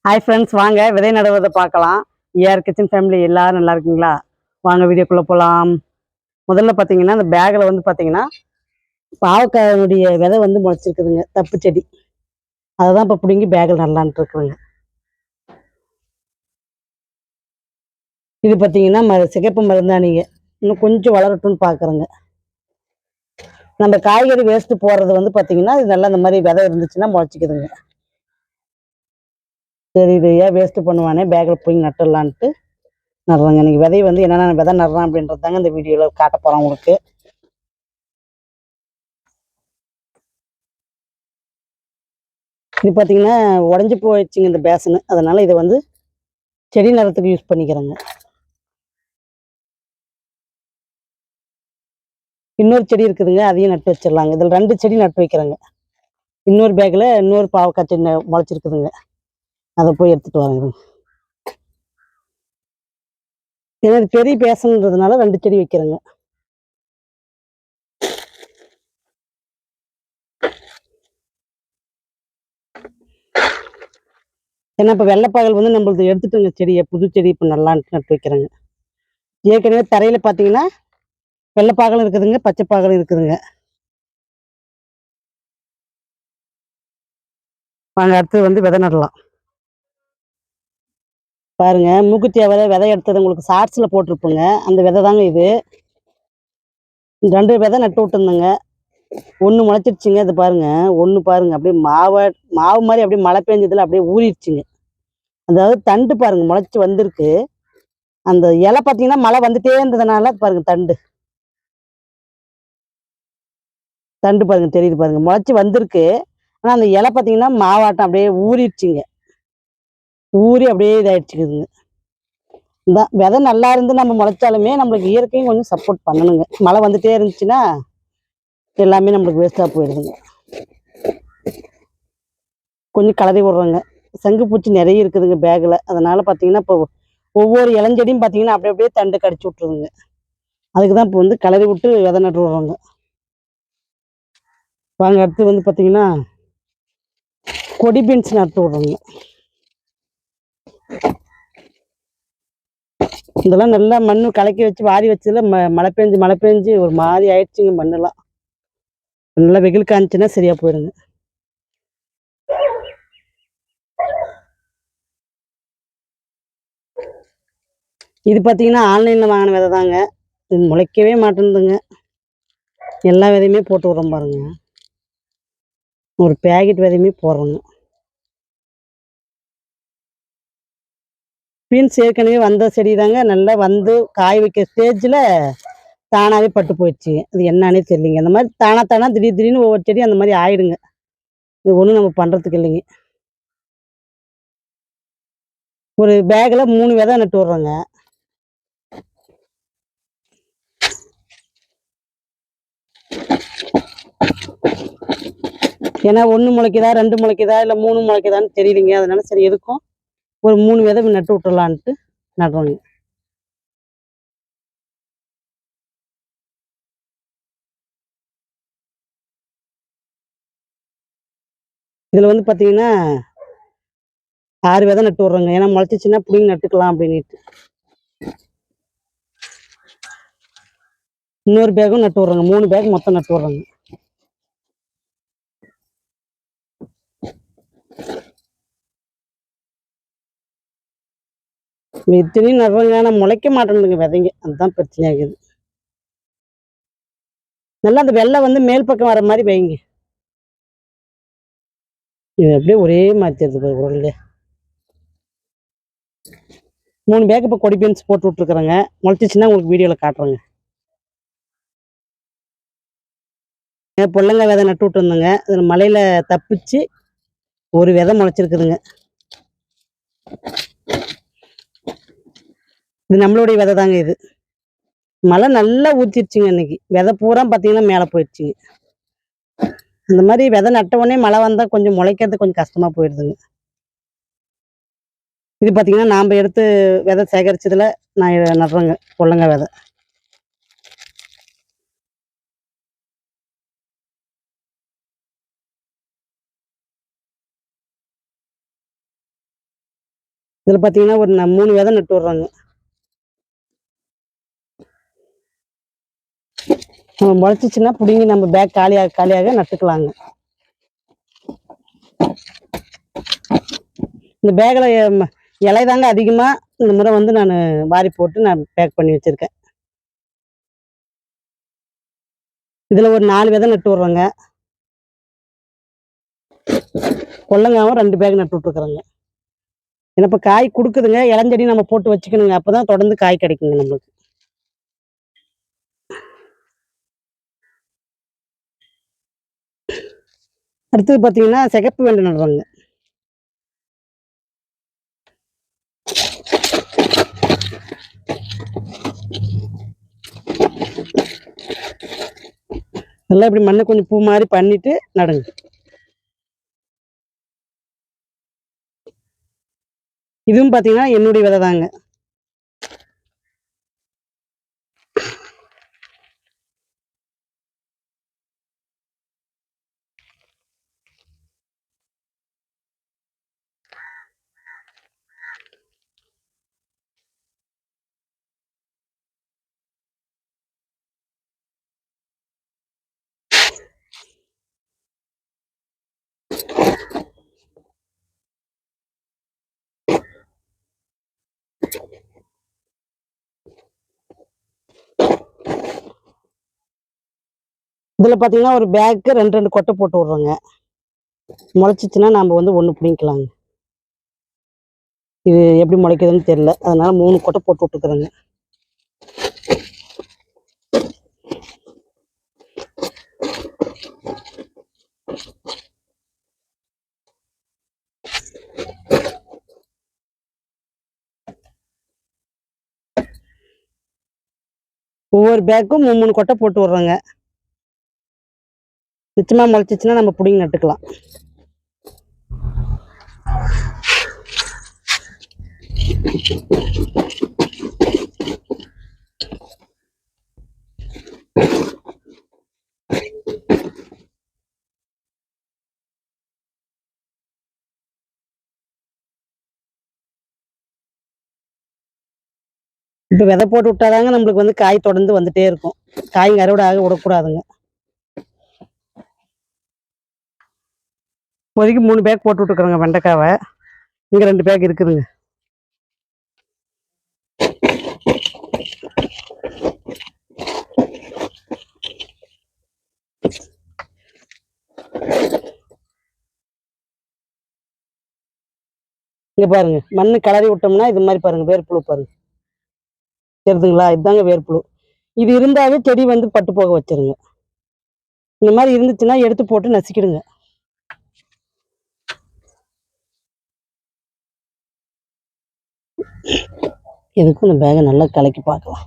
Hi friends, வாங்க விதை நடுவதை பார்க்கலாம். ஏஆர் கிச்சன் ஃபேமிலி எல்லாரும் நல்லா இருக்கீங்களா? வாங்க வீடியோக்குள்ளே போகலாம். முதல்ல பார்த்தீங்கன்னா அந்த பேக்கில் வந்து பார்த்தீங்கன்னா பாவக்காயுடைய விதை வந்து முளைச்சிருக்குதுங்க, தப்பு செடி. அதை தான் இப்போ பிடுங்கி பேக்கில் நடலான்ட்டு இருக்குதுங்க. இது பார்த்தீங்கன்னா சிகப்பு மருந்தாணிங்க, இன்னும் கொஞ்சம் வளரட்டும்னு பார்க்குறேங்க. நம்ம காய்கறி வேஸ்ட்டு போடுறது வந்து பார்த்தீங்கன்னா இது நல்லா இந்த மாதிரி விதை இருந்துச்சுன்னா முளைச்சிக்குதுங்க. சரி, இது ஏன் வேஸ்ட்டு பண்ணுவானே, பேக்கில் போய் நட்டுடலான்ட்டு நடுறாங்க. இன்னைக்கு விதை வந்து என்னென்ன விதை நடுறான் அப்படின்றது தாங்க இந்த வீடியோவில் காட்ட போகிறோம் உங்களுக்கு. இது பார்த்தீங்கன்னா உடஞ்சி போயிடுச்சுங்க இந்த பேசனு, அதனால இதை வந்து செடி நடுறதுக்கு யூஸ் பண்ணிக்கிறேங்க. இன்னொரு செடி இருக்குதுங்க, அதையும் நட்டு வச்சிடலாங்க. இதில் 2 செடி நட்டு வைக்கிறேங்க. இன்னொரு பேக்கில் இன்னொரு பாவக்காய் செடி முளைச்சிருக்குதுங்க, அதை போய் எடுத்துகிட்டு வரேங்க. ஏன்னா இது பெரிய பேசன்றதுனால 2 செடி வைக்கிறேங்க. ஏன்னா இப்போ வெள்ளைப்பாகல் வந்து நம்மளுக்கு எடுத்துட்டுங்க செடியை, புது செடி இப்போ நல்லான்ட்டு நட்டு வைக்கிறேங்க. ஏற்கனவே தரையில் பார்த்தீங்கன்னா வெள்ளைப்பாகலும் இருக்குதுங்க, பச்சைப்பாகலும் இருக்குதுங்க. வாங்க அடுத்து வந்து விதை நடலாம். பாருங்க, மூக்குத்தியா விதை எடுத்தது உங்களுக்கு ஷார்ட்ஸில் போட்டிருப்போங்க, அந்த விதை தாங்க இது. 2 விதை நட்டு விட்டுருந்தேங்க, 1 முளைச்சிருச்சுங்க. இது பாருங்க, 1 பாருங்க அப்படியே மாவு மாதிரி அப்படியே மழை பெஞ்சதுல அப்படியே ஊறிடுச்சுங்க. அதாவது தண்டு பாருங்க முளைச்சி வந்திருக்கு. அந்த இலை பார்த்தீங்கன்னா மழை வந்துட்டே இருந்ததுனால பாருங்க தண்டு பாருங்க தெரியுது பாருங்க, முளைச்சி வந்திருக்கு. ஆனால் அந்த இலை பார்த்தீங்கன்னா மாவாட்டம் அப்படியே ஊறிடுச்சுங்க, ஊறி அப்படியே இதாகிடுச்சுக்குதுங்க. இந்த விதை நல்லா இருந்து நம்ம முளைச்சாலுமே நம்மளுக்கு இயற்கையும் கொஞ்சம் சப்போர்ட் பண்ணணுங்க. மழை வந்துட்டே இருந்துச்சுன்னா எல்லாமே நம்மளுக்கு வேஸ்ட்டாக போயிடுதுங்க. கொஞ்சம் கலரி விட்றோங்க. சங்குப்பூச்சி நிறைய இருக்குதுங்க பேக்கில், அதனால பார்த்தீங்கன்னா இப்போ ஒவ்வொரு இளஞ்செடியும் பார்த்தீங்கன்னா அப்படியே அப்படியே தண்டு கடிச்சு விட்ருதுங்க. அதுக்கு தான் இப்போ வந்து கலரி விட்டு விதை நட்டு விட்றோங்க. வாங்க அடுத்து வந்து பார்த்தீங்கன்னா கொடி பீன்ஸ் நட்டு விட்றோங்க. இதெல்லாம் நல்லா மண் கலக்கி வச்சு வாரி வச்சதுல மழை பெஞ்சு ஒரு மாதிரி ஆயிடுச்சுங்க. மண்ணெல்லாம் நல்லா வெயில் காய்ச்சுன்னா சரியா போயிடுங்க. இது பார்த்தீங்கன்னா ஆன்லைனில் வாங்கின விதை தாங்க, இது முளைக்கவே மாட்டேங்குதுங்க. எல்லா விதையுமே போட்டு விட்றோம் பாருங்க, ஒரு பேக்கெட் விதையுமே போடுறோங்க. பீன்ஸ் ஏற்கனவே வந்த செடி தாங்க, நல்லா வந்து காய் வைக்க ஸ்டேஜில் தானாகவே பட்டு போயிடுச்சுங்க. அது என்னன்னே தெரியலிங்க. அந்த மாதிரி தானா திடீர்னு ஒவ்வொரு செடி அந்த மாதிரி ஆயிடுங்க. இது ஒன்றும் நம்ம பண்ணுறதுக்கு இல்லைங்க. ஒரு பேக்கில் 3 விதை நட்டு விட்றோங்க. ஏன்னா 1 முளைக்குதா 2 முளைக்குதா இல்லை 3 முளைக்குதான்னு தெரியலிங்க. அதனால சரி எதுக்கும் ஒரு 3 விதை நட்டு விட்டுறலான்ட்டு நடுறோங்க. இதில் வந்து பார்த்தீங்கன்னா 6 விதை நட்டு விட்றோங்க. ஏன்னா முளைச்சிச்சின்னா பிடிங்கி நட்டுக்கலாம் அப்படின்ட்டு. இன்னொரு பேக்கும் நட்டு விட்றோங்க, 3 பேக் மொத்தம் நட்டு விட்றோங்க. இத்தனையும் நடுறோங்க, ஆனால் முளைக்க மாட்டேங்குதுங்க விதைங்க, அதுதான் பிரச்சனையாகுது. நல்லா அந்த வெள்ளை வந்து மேல் பக்கம் வர மாதிரி வைங்க. இது அப்படியே ஒரே மாதிரி இருக்குது உருளை. 3 பேக் இப்போ கொடி பீன்ஸ் போட்டு விட்ருக்குறேங்க. முளைச்சிச்சின்னா உங்களுக்கு வீடியோவில் காட்டுறேங்க. பொள்ளங்காய் விதை நட்டு விட்டுருந்தேங்க, அதில் மலையில் தப்பிச்சு ஒரு விதை முளைச்சிருக்குதுங்க. இது நம்மளுடைய விதை தாங்க. இது மழை நல்லா ஊற்றிடுச்சுங்க, இன்னைக்கு விதை பூரா பார்த்தீங்கன்னா மேலே போயிடுச்சுங்க. இந்த மாதிரி விதை நட்ட உடனே மழை வந்தால் கொஞ்சம் முளைக்கிறது கொஞ்சம் கஷ்டமாக போயிடுதுங்க. இது பார்த்தீங்கன்னா நாம் எடுத்து விதை சேகரிச்சதில் நான் நடுறேங்க பொள்ளங்காய் விதை. இதில் பார்த்தீங்கன்னா ஒரு 3 விதை நட்டு விட்றாங்க. நம்ம முளைச்சிச்சுன்னா பிடுங்கி நம்ம பேக் காலியாக காலியாக நட்டுக்கலாங்க. இந்த பேக்கில் இலை தாங்க அதிகமாக இந்த முறை வந்து நான் வாரி போட்டு நான் பேக் பண்ணி வச்சுருக்கேன். இதில் ஒரு 4 விதை நட்டு விட்றோங்க. கொல்லங்காவும் 2 பேக் நட்டு விட்ருக்குறோங்க. ஏன்னா இப்போ காய் கொடுக்குதுங்க, இளஞ்செடி நம்ம போட்டு வச்சுக்கணுங்க. அப்போ தான் தொடர்ந்து காய் கிடைக்குங்க நம்மளுக்கு. அடுத்தது பார்த்தீங்கன்னா சிகப்பு வெண்டை நடுறோங்க. நல்லா இப்படி மண்ணை கொஞ்சம் பூ மாதிரி பண்ணிட்டு நடுங்க. இதுவும் பார்த்தீங்கன்னா என்னுடைய விதை தாங்க. இதில் பார்த்தீங்கன்னா ஒரு பேக்கு 2 கொட்டை போட்டு விட்றோங்க. முளைச்சிச்சுன்னா நம்ம வந்து 1 பிடிங்கிக்கலாங்க. இது எப்படி முளைக்குதுன்னு தெரியல, அதனால 3 கொட்டை போட்டு விட்டுக்கிறேங்க. ஒவ்வொரு பேக்கும் 3 கொட்டை போட்டு விட்றோங்க. நிச்சயமாக முளைச்சிச்சுன்னா நம்ம பிடிங்கி நட்டுக்கலாம். இப்போ விதை போட்டு விட்டாதாங்க நம்மளுக்கு வந்து காய் தொடர்ந்து வந்துட்டே இருக்கும். காய்ங்க அறுவடை ஆக விடக்கூடாதுங்க. இப்போதைக்கு 3 பேக் போட்டு விட்டுக்கிறோங்க வெண்டைக்காவை. இங்கே 2 பேக் இருக்குதுங்க. இங்கே பாருங்க, மண் கிளறி விட்டோம்னா இது மாதிரி பாருங்க, வேர்ப்புழு பாருங்க, தெரியுதுங்களா? இதுதாங்க வேர்ப்புழு. இது இருந்தாவே செடி வந்து பட்டு போக வச்சிருங்க. இந்த மாதிரி இருந்துச்சுன்னா எடுத்து போட்டு நசுக்கிடுங்க. எதுக்கும் இந்த பேகை நல்லா கலக்கி பார்க்கலாம்.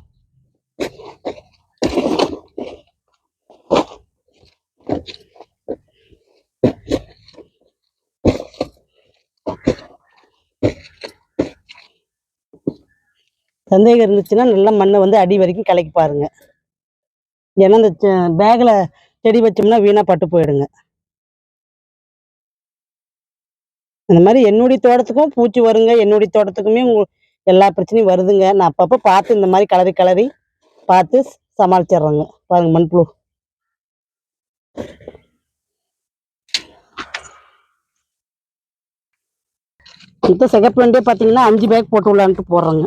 சந்தேகம் இருந்துச்சுன்னா நல்லா மண்ணை வந்து அடி வரைக்கும் கலக்கி பாருங்க. ஏன்னா இந்த பேக்கில் செடி வச்சோம்னா வீணாக பட்டு போயிடுங்க. இந்த மாதிரி என்னுடைய தோட்டத்துக்கும் பூச்சி வருங்க, என்னுடைய தோட்டத்துக்குமே எல்லா பிரச்சனையும் வருதுங்க. நான் அப்பப்போ பார்த்து இந்த மாதிரி கலரி கலரி பார்த்து சமாளிச்சிடுறேங்க. பாருங்க மண்புழு. இப்போ சிகப்பு வெண்டையே பார்த்தீங்கன்னா 5 பேக் போட்டு விடலான்ட்டு போடுறோங்க.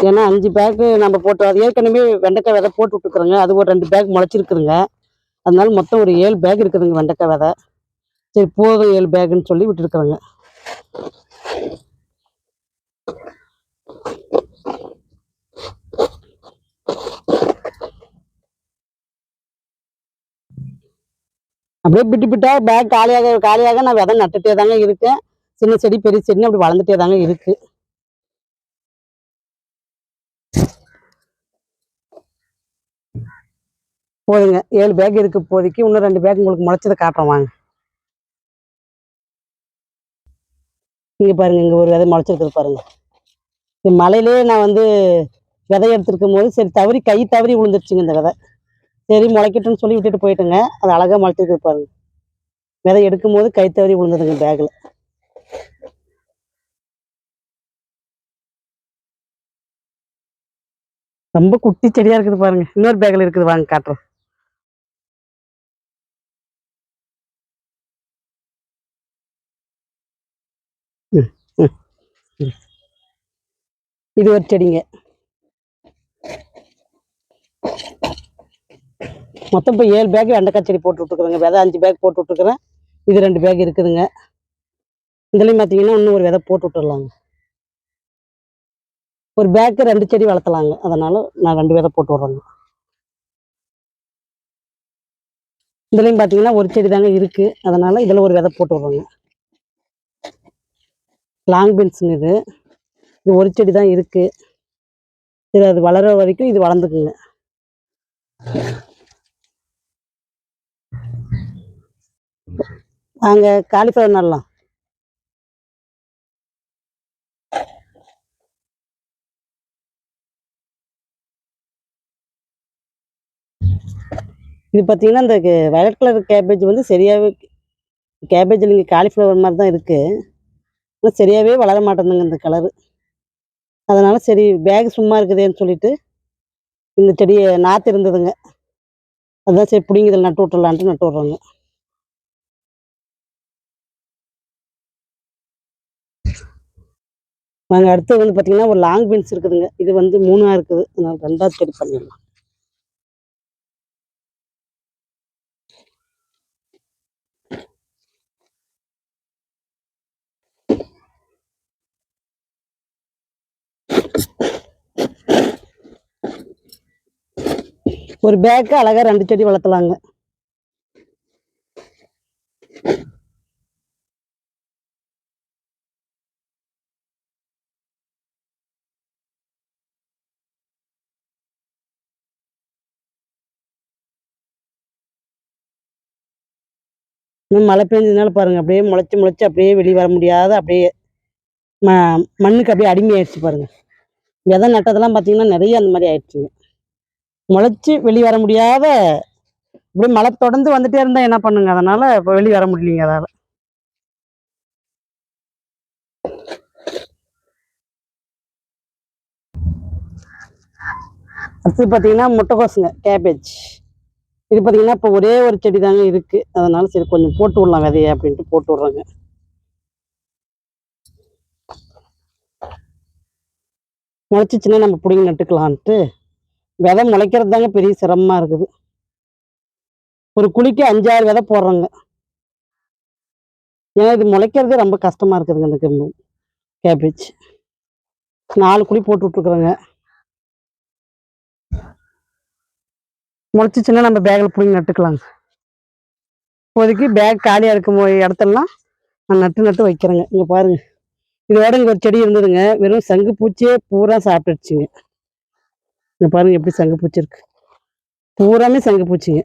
ஏன்னா 5 பேக்கு நம்ம போட்டு, அது ஏற்கனவே வெண்டைக்காய் விதை போட்டு விட்டுக்கிறோங்க. அது ஒரு 2 பேக் முளைச்சிருக்குதுங்க. அதனால மொத்தம் ஒரு 7 பேக் இருக்குதுங்க வெண்டைக்காய் விதை. சரி போதும் 7 பேக்குன்னு சொல்லி விட்டுருக்குறோங்க. அப்படியே பிட்டு பிட்டா பேக் காலியாக காலியாக நான் விதை நட்டுட்டே தாங்க இருக்கேன். சின்ன செடி பெரிய செடின்னு அப்படி வளர்ந்துட்டே தாங்க இருக்கு. போதுங்க, 7 பேக் இருக்கு இப்போதைக்கு. இன்னும் 2 பேக் உங்களுக்கு முளைச்சதை காட்டுறேன் வாங்க. இங்கே பாருங்க, இங்கே ஒரு விதை முளைச்சிருக்குது பாருங்க. இந்த மலையிலே நான் வந்து விதை எடுத்துருக்கும் போது சரி தவறி கை தவறி விழுந்துருச்சுங்க இந்த விதை. சரி முளைக்கட்டும்னு சொல்லி விட்டுட்டு போயிட்டுங்க. அது அழகாக முளைச்சிருக்கு பாருங்க. விதை எடுக்கும் போது கை தவறி விழுந்ததுங்க பேக்கில். ரொம்ப குட்டி செடியா இருக்குது பாருங்க. இன்னொரு பேக்ல இருக்குது, வாங்க காட்டுறோம். ம், ம், ம். இது ஒரு செடிங்க. மொத்தம் இப்போ 7 பேக் வெண்டைக்காய் செடி போட்டு விட்டுருக்குறேங்க. விதை 5 பேக் போட்டு விட்டுருக்குறேன். இது 2 பேக் இருக்குதுங்க. இதுலையும் பார்த்தீங்கன்னா இன்னும் ஒரு விதை போட்டு விட்டுடலாங்க. ஒரு பேக்கு 2 செடி வளர்த்தலாங்க. அதனால நான் 2 விதை போட்டு விட்றேங்க. இதுலையும் பார்த்தீங்கன்னா ஒரு செடி தாங்க இருக்கு. அதனால இதில் ஒரு விதை போட்டு விட்றேங்க. லாங் பீன்ஸுங்க இது. இது ஒரு செடி தான் இருக்கு. இது அது வளர வரைக்கும் இது வளர்ந்துக்குங்க. நாங்க காலிஃப்ளவர் நடலாம். இது பார்த்தீங்கன்னா இந்த வயலட் கலர் கேபேஜ் வந்து சரியாகவே, கேபேஜ் இல்லைங்க, காலிஃப்ளவர் மாதிரி தான் இருக்கு. ஆனால் சரியாகவே வளர மாட்டேங்குதுங்க இந்த கலரு. அதனால சரி பேக் சும்மா இருக்குதேன்னு சொல்லிட்டு இந்த செடியை நாற்று இருந்ததுங்க. அதான் சரி பிடிங்கி இதில் நட்டு விட்டுறலான்ட்டு நட்டு விட்றோங்க. நாங்கள் அடுத்தது வந்து பார்த்தீங்கன்னா ஒரு லாங் பீன்ஸ் இருக்குதுங்க. இது வந்து 3ஆக இருக்குது. அதனால 2ஆவது செடி பண்ணிடலாம். ஒரு பேக்கு அழகாக 2 செடி வளர்த்தலாங்க. இன்னும் மழை பெஞ்சதுனால பாருங்க அப்படியே முளைச்சி முளைச்சி அப்படியே வெளியே வர முடியாத அப்படியே ம மண்ணுக்கு அப்படியே அடிமையாயிடுச்சு பாருங்க. விதை நட்டதெல்லாம் பார்த்தீங்கன்னா நிறைய அந்த மாதிரி ஆயிடுச்சுங்க. முளைச்சி வெளியே வர முடியாத அப்படியே மழை தொடர்ந்து வந்துட்டே இருந்தா என்ன பண்ணுங்க, அதனால இப்போ வெளியே வர முடியலைங்க. அதால அடுத்தது பார்த்தீங்கன்னா முட்டைக்கோசுங்க, கேபேஜ். இது பார்த்தீங்கன்னா இப்போ ஒரே ஒரு செடி தாங்க இருக்கு. அதனால சரி கொஞ்சம் போட்டு விடலாம் விதையை அப்படின்ட்டு போட்டு விட்றேங்க. முளைச்சிச்சுன்னா நம்ம பிடிங்கி நட்டுக்கலான்ட்டு. விதை முளைக்கிறது தாங்க பெரிய சிரமமா இருக்குது. ஒரு குழிக்கு 5-6 விதை போடுறோங்க. ஏன்னா இது முளைக்கிறதே ரொம்ப கஷ்டமா இருக்குதுங்க. இந்த கேபேஜ் 4 குழி போட்டு விட்டுருக்குறோங்க. முளைச்சிச்சுன்னா நம்ம பேக்கில் பிடிங்கி நட்டுக்கலாங்க. இப்போதைக்கு பேக் காலியாக இருக்கும் இடத்தெல்லாம் நான் நட்டு நட்டு வைக்கிறேங்க. இங்கே பாருங்க, இதோட இங்கே ஒரு செடி இருந்ததுங்க. வெறும் சங்கு பூச்சியே பூரா சாப்பிட்டுடுச்சுங்க. இங்கே பாருங்க எப்படி சங்கு பூச்சி இருக்கு. பூராமே சங்கு பூச்சிங்க.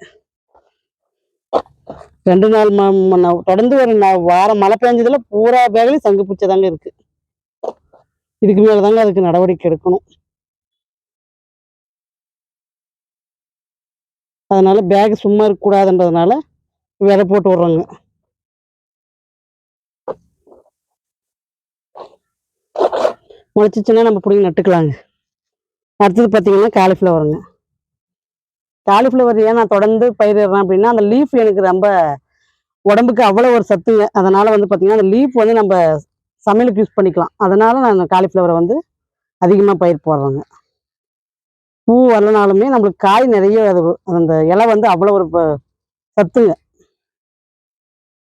2 நாள் தொடர்ந்து ஒரு வாரம் மழை பெஞ்சதுல பூரா பேக்லையும் சங்கு பூச்சி தாங்க இருக்கு. இதுக்கு மேல தாங்க அதுக்கு நடவடிக்கை எடுக்கணும். அதனால பேக் சும்மா இருக்கக்கூடாதுன்றதுனால விதை போட்டு விட்றோங்க. முளைச்சிச்சுன்னா நம்ம பிடிங்கி நட்டுக்கலாங்க. அடுத்தது பார்த்தீங்கன்னா காலிஃப்ளவருங்க. காலிஃப்ளவர் ஏன் நான் தொடர்ந்து பயிரிடுறேன் அப்படின்னா, அந்த லீஃப் எனக்கு ரொம்ப உடம்புக்கு அவ்வளோ ஒரு சத்துங்க. அதனால வந்து பார்த்தீங்கன்னா அந்த லீஃப் வந்து நம்ம சமையலுக்கு யூஸ் பண்ணிக்கலாம். அதனால நான் காலிஃப்ளவரை வந்து அதிகமாக பயிர் போடுறேங்க. பூ வரலனாலுமே நம்மளுக்கு காய் நிறைய அது அந்த இலை வந்து அவ்வளோ ஒரு சத்துங்க.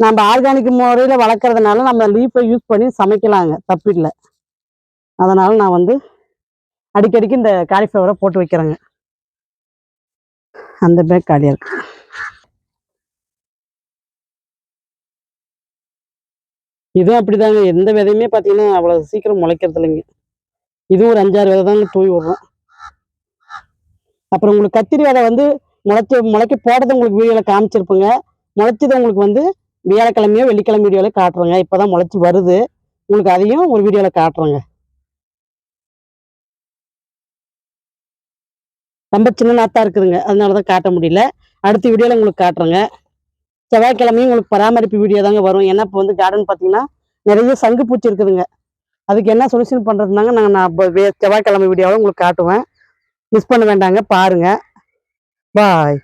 நம்ம ஆர்கானிக் முறையில் வளர்க்குறதுனால நம்ம லீஃபை யூஸ் பண்ணி சமைக்கலாங்க, தப்பில்லை. அதனால நான் வந்து அடிக்கடிக்கு இந்த காலிஃப்ளவரை போட்டு வைக்கிறேங்க. அந்த பேக் காலியாக இருக்கு. இதுவும் அப்படிதாங்க. எந்த விதையுமே பார்த்தீங்கன்னா அவ்வளோ சீக்கிரம் முளைக்கிறது இல்லைங்க. இதுவும் ஒரு 5-6 விதை தாங்க தூவி விடுறோம். அப்புறம் உங்களுக்கு கத்திரி விதை வந்து முளைக்க போடுறது உங்களுக்கு வீடியோவில் காமிச்சிருப்பேங்க. முளைச்சது உங்களுக்கு வந்து வியாழக்கிழமையோ வெள்ளிக்கிழமை வீடியோவில் காட்டுறேங்க. இப்போ தான் முளைச்சி வருது. உங்களுக்கு அதையும் ஒரு வீடியோவில் காட்டுறேங்க. ரொம்ப சின்ன நாத்தா இருக்குதுங்க. அதனால தான் காட்ட முடியல. அடுத்த வீடியோவில் உங்களுக்கு காட்டுறேங்க. செவ்வாய்க்கிழமையும் உங்களுக்கு பராமரிப்பு வீடியோ தாங்க வரும். ஏன்னா இப்போ வந்து கார்டன் பார்த்தீங்கன்னா நிறைய சங்கு பூச்சி இருக்குதுங்க. அதுக்கு என்ன சொல்யூஷன் பண்ணுறதுனாங்க நான் செவ்வாய்க்கிழமை வீடியோவில் உங்களுக்கு காட்டுவேன். மிஸ் பண்ண வேண்டாங்க, பாருங்க. பாய்.